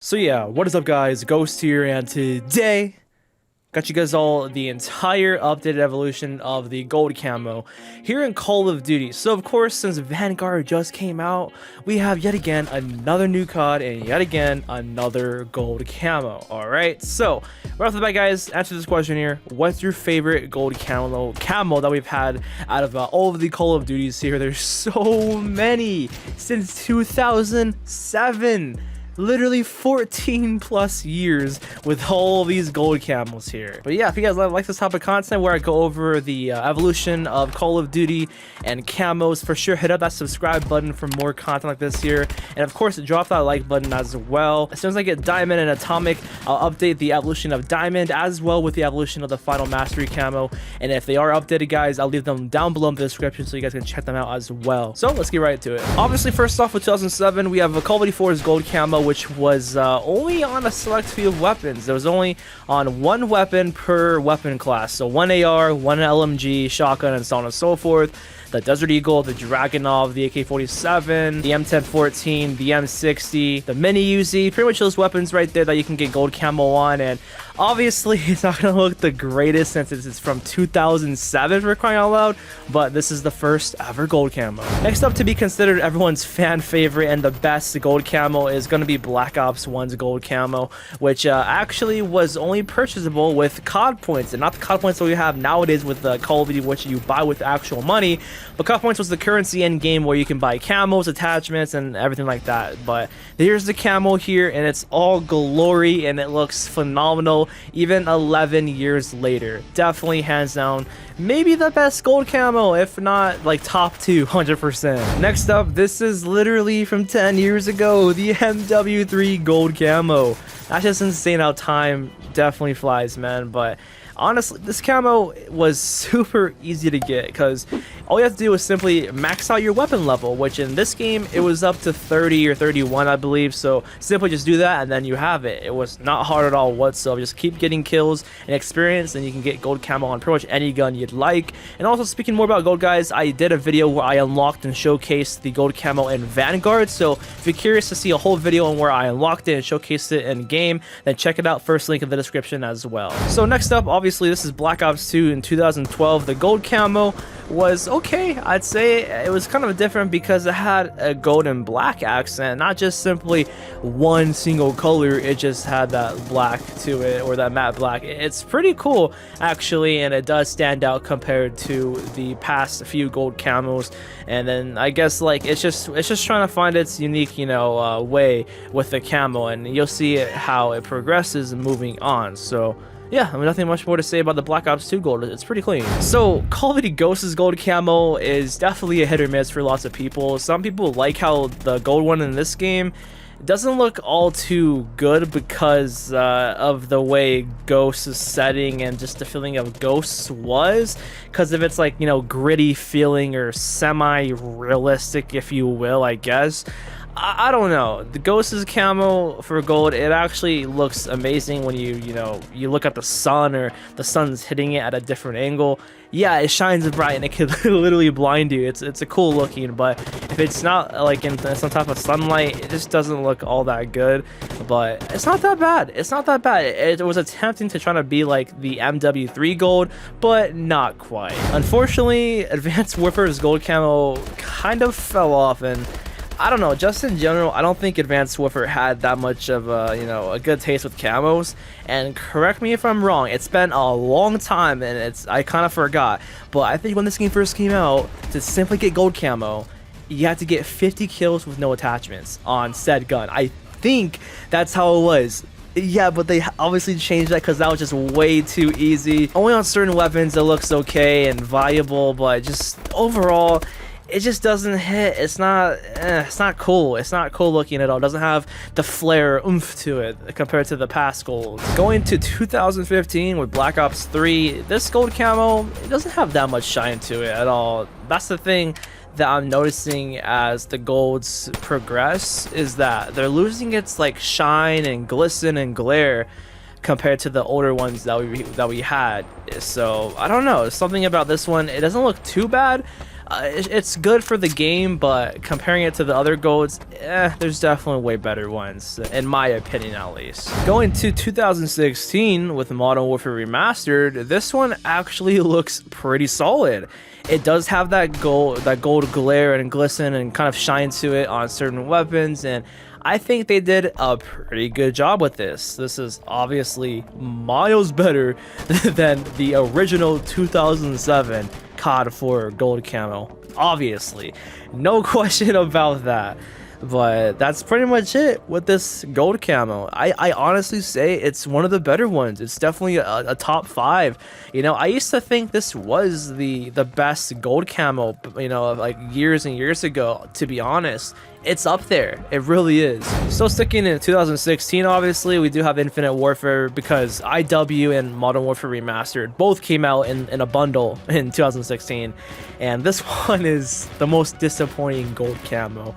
So yeah, what is up guys, Ghost here, and today got you guys all the entire updated evolution of the gold camo here in Call of Duty. So of course, since Vanguard just came out, we have yet again another new COD and yet again another gold camo. Alright, so right off the bat guys, answer this question here. What's your favorite gold camo that we've had out of all of the Call of Duties here? There's so many since 2007. Literally 14 plus years with all these gold camos here. But yeah, if you guys like this type of content where I go over the evolution of Call of Duty and camos, for sure hit up that subscribe button for more content like this here. And of course, drop that like button as well. As soon as I get Diamond and Atomic, I'll update the evolution of Diamond as well with the evolution of the Final Mastery camo. And if they are updated guys, I'll leave them down below in the description so you guys can check them out as well. So let's get right to it. Obviously, first off with 2007, we have a Call of Duty 4's gold camo, which was only on a select few of weapons. It was only on one weapon per weapon class, so one AR, one LMG, shotgun, and so on and so forth. The Desert Eagle, the Dragunov, the AK-47, the M1014, the M60, the Mini Uzi, pretty much those weapons right there that you can get gold camo on. And obviously it's not gonna look the greatest since it's from 2007 for crying out loud, but this is the first ever gold camo. Next up, to be considered everyone's fan favorite and the best gold camo, is gonna be Black Ops 1's gold camo, which actually was only purchasable with COD points, and not the COD points that we have nowadays with the Call of Duty, which you buy with actual money. But COD points was the currency in game where you can buy camos, attachments, and everything like that. But here's the camo here, and it's all glory, and it looks phenomenal even 11 years later. Definitely hands down maybe the best gold camo, if not like top 200%. Next up, this is literally from 10 years ago, the MW3 gold camo. That's just insane how time definitely flies, man. But honestly, this camo was super easy to get because all you have to do is simply max out your weapon level, which in this game it was up to 30 or 31 I believe. So simply just do that and then you have it. It was not hard at all whatsoever. Just keep getting kills and experience and you can get gold camo on pretty much any gun you'd like. And also, speaking more about gold guys, I did a video where I unlocked and showcased the gold camo in Vanguard. So if you're curious to see a whole video on where I unlocked it and showcased it in game, then check it out, first link in the description as well. So next up, obviously this is Black Ops 2 in 2012. The gold camo was okay. I'd say it was kind of different because it had a gold and black accent, not just simply one single color. It just had that black to it, or that matte black. It's pretty cool actually, and it does stand out compared to the past few gold camos. And then I guess like it's just trying to find its unique, you know, way with the camo, and you'll see how it progresses moving on. So yeah, I mean, nothing much more to say about the Black Ops 2 gold. It's pretty clean. So Call of Duty Ghost's gold camo is definitely a hit or miss for lots of people. Some people like how the gold one in this game doesn't look all too good because of the way Ghost's setting and just the feeling of Ghosts was, because of its, like, you know, gritty feeling or semi-realistic, if you will, I guess. I don't know. The Ghost's camo for gold, it actually looks amazing when you look at the sun, or the sun's hitting it at a different angle. Yeah, it shines bright and it can literally blind you. It's a cool looking, but if it's not like in some type of sunlight, it just doesn't look all that good. But it's not that bad. It's not that bad. It was attempting to try to be like the MW3 gold, but not quite. Unfortunately, Advanced Warfare's gold camo kind of fell off, and I don't know, just in general, I don't think Advanced Warfare had that much of a good taste with camos. And correct me if I'm wrong, it's been a long time and I kind of forgot, but I think when this game first came out, to simply get gold camo, you had to get 50 kills with no attachments on said gun. I think that's how it was. Yeah, but they obviously changed that because that was just way too easy. Only on certain weapons it looks okay and viable, but just overall, it just doesn't hit. It's not cool. It's not cool looking at all. It doesn't have the flair oomph to it compared to the past golds. Going to 2015 with Black Ops 3, this gold camo, it doesn't have that much shine to it at all. That's the thing that I'm noticing as the golds progress, is that they're losing its like shine and glisten and glare compared to the older ones that we had. So I don't know, something about this one, it doesn't look too bad. It's good for the game, but comparing it to the other golds, there's definitely way better ones, in my opinion at least. Going to 2016 with Modern Warfare Remastered, this one actually looks pretty solid. It does have that gold glare and glisten and kind of shine to it on certain weapons, and I think they did a pretty good job with this. This is obviously miles better than the original 2007 COD 4 gold camo. Obviously, no question about that. But that's pretty much it with this gold camo. I honestly say it's one of the better ones. It's definitely a top 5. You know, I used to think this was the best gold camo, you know, like years and years ago, to be honest. It's up there. It really is. So sticking in 2016, obviously, we do have Infinite Warfare because IW and Modern Warfare Remastered both came out in a bundle in 2016. And this one is the most disappointing gold camo.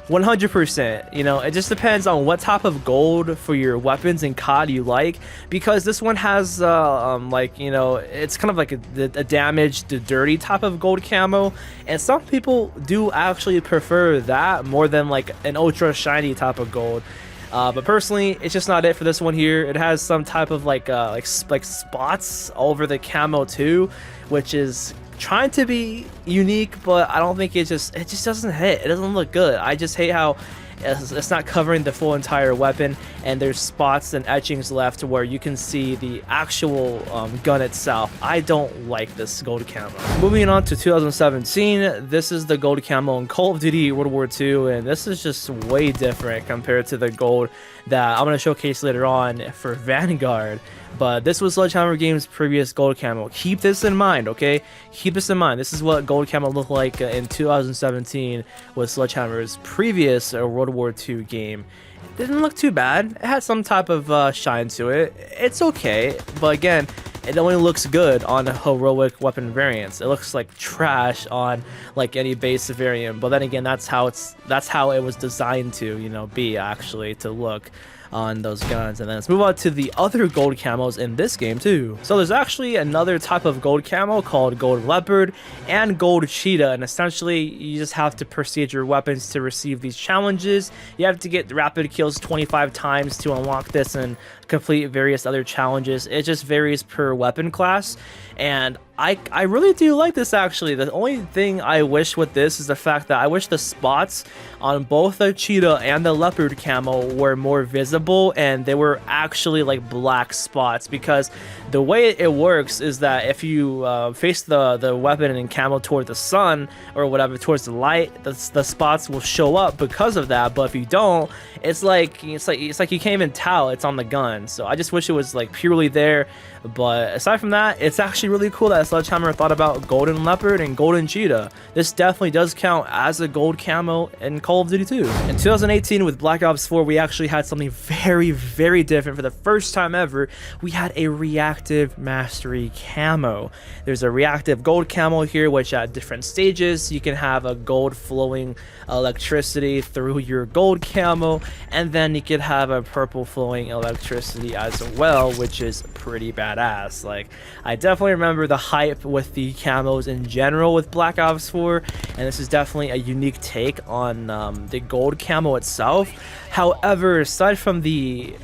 100%. You know, it just depends on what type of gold for your weapons in COD you like, because this one has like, you know, it's kind of like a damaged, dirty type of gold camo, and some people do actually prefer that more than like an ultra shiny type of gold. But personally, it's just not it for this one here. It has some type of like spots over the camo too, which is trying to be unique, but I don't think it just doesn't hit. It doesn't look good. I just hate how it's not covering the full entire weapon, and there's spots and etchings left where you can see the actual gun itself. I don't like this gold camo. Moving on to 2017, this is the gold camo in Call of Duty World War II, and this is just way different compared to the gold that I'm going to showcase later on for Vanguard. But this was Sledgehammer Games' previous gold camo. Keep this in mind, okay? Keep this in mind. This is what gold camo looked like in 2017 with Sledgehammer's previous World War II game. It didn't look too bad. It had some type of shine to it. It's okay, but again, it only looks good on heroic weapon variants. It looks like trash on like any base variant. But then again, that's how it was designed to, you know, be actually to look on those guns. And then let's move on to the other gold camos in this game too. So there's actually another type of gold camo called gold leopard and gold cheetah, and essentially you just have to proceed your weapons to receive these challenges. You have to get rapid kills 25 times to unlock this and complete various other challenges. It just varies per weapon class, and I really do like this actually. The only thing I wish with this is the fact that I wish the spots on both the cheetah and the leopard camo were more visible, and they were actually like black spots, because the way it works is that if you face the weapon and camo toward the sun or whatever, towards the light, the spots will show up because of that. But if you don't, it's like you can't even tell it's on the gun. So I just wish it was like purely there. But aside from that, it's actually really cool that Sledgehammer thought about golden leopard and golden cheetah. This definitely does count as a gold camo in Call of Duty 2. In 2018 with Black Ops 4, we actually had something very, very different. For the first time ever, we had a reactive mastery camo. There's a reactive gold camo here, which at different stages you can have a gold flowing electricity through your gold camo, and then you could have a purple flowing electricity as well, which is pretty badass. Like, I definitely remember the hype with the camos in general with Black Ops 4, and this is definitely a unique take on the gold camo itself. However, aside from the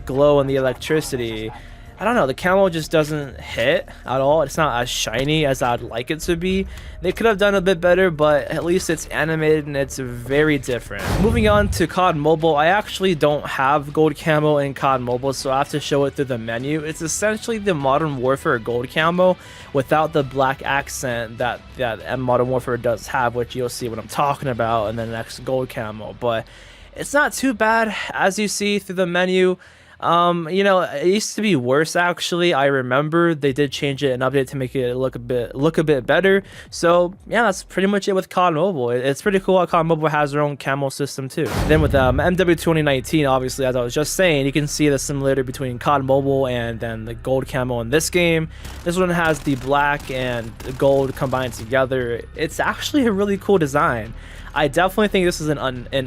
glow and the electricity, I don't know, the camo just doesn't hit at all. It's not as shiny as I'd like it to be. They could have done a bit better, but at least it's animated and it's very different. Moving on to COD Mobile, I actually don't have gold camo in COD Mobile, so I have to show it through the menu. It's essentially the Modern Warfare gold camo without the black accent that Modern Warfare does have, which you'll see what I'm talking about in the next gold camo. But it's not too bad as you see through the menu. You know, it used to be worse actually. I remember they did change it and update to make it look a bit better. So yeah, that's pretty much it with COD Mobile. It's pretty cool how COD Mobile has their own camo system too. Then with MW 2019, obviously, as I was just saying, you can see the similarity between COD Mobile and then the gold camo in this game. This one has the black and the gold combined together. It's actually a really cool design. I definitely think this is an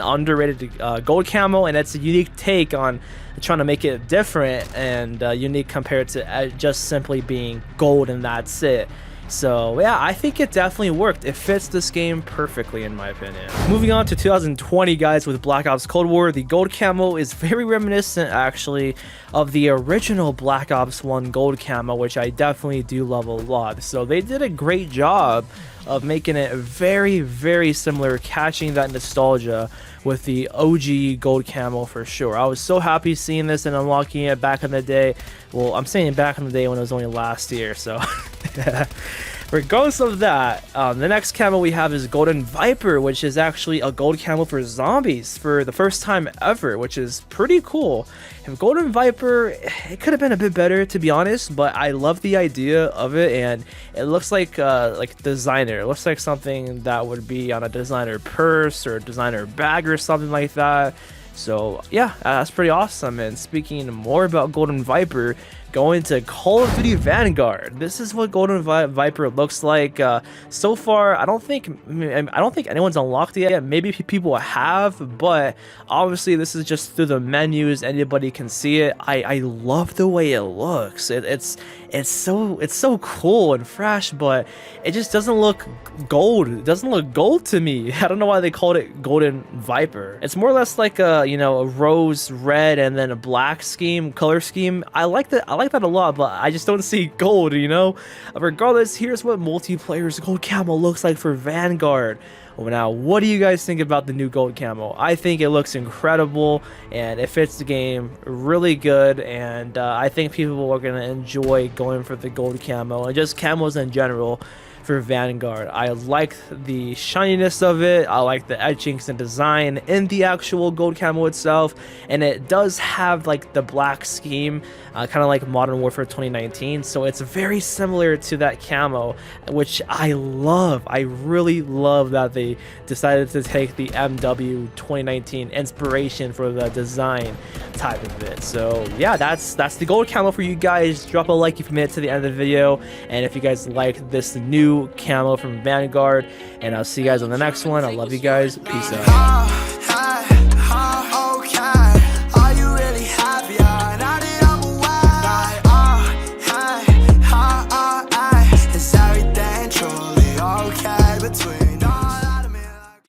underrated gold camo, and it's a unique take on trying to make it different and unique compared to just simply being gold and that's it. So yeah, I think it definitely worked. It fits this game perfectly in my opinion. Moving on to 2020, guys, with Black Ops Cold War, the gold camo is very reminiscent actually of the original Black Ops 1 gold camo, which I definitely do love a lot. So they did a great job of making it very, very similar, catching that nostalgia with the OG gold camo for sure. I was so happy seeing this and unlocking it back in the day. Well, I'm saying back in the day when it was only last year, so regardless of that, the next camo we have is Golden Viper, which is actually a gold camo for zombies for the first time ever, which is pretty cool. And Golden Viper, it could have been a bit better to be honest, but I love the idea of it, and it looks like designer. It looks like something that would be on a designer purse or a designer bag or something like that. So yeah, that's pretty awesome. And speaking more about Golden Viper, going to Call of Duty Vanguard. This is what Golden Viper looks like. So far, I don't think anyone's unlocked it yet. Maybe people have, but obviously this is just through the menus. Anybody can see it. I love the way it looks. It's so cool and fresh, but it just doesn't look gold. It doesn't look gold to me. I don't know why they called it Golden Viper. It's more or less like a rose red and then a black color scheme. I like that a lot, but I just don't see gold, Regardless, here's what multiplayer's gold camo looks like for Vanguard. Well, now, what do you guys think about the new gold camo? I think it looks incredible, and it fits the game really good, and I think people are going to enjoy going for the gold camo, and just camos in general for Vanguard. I like the shininess of it. I like the etchings and design in the actual gold camo itself, and it does have like the black scheme, kind of like Modern Warfare 2019, so it's very similar to that camo, which I love. I really love that they decided to take the MW 2019 inspiration for the design type of it. So yeah, that's the gold camo for you guys. Drop a like if you made it to the end of the video, and if you guys like this new camo from Vanguard, and I'll see you guys on the next one. I love you guys. Peace out.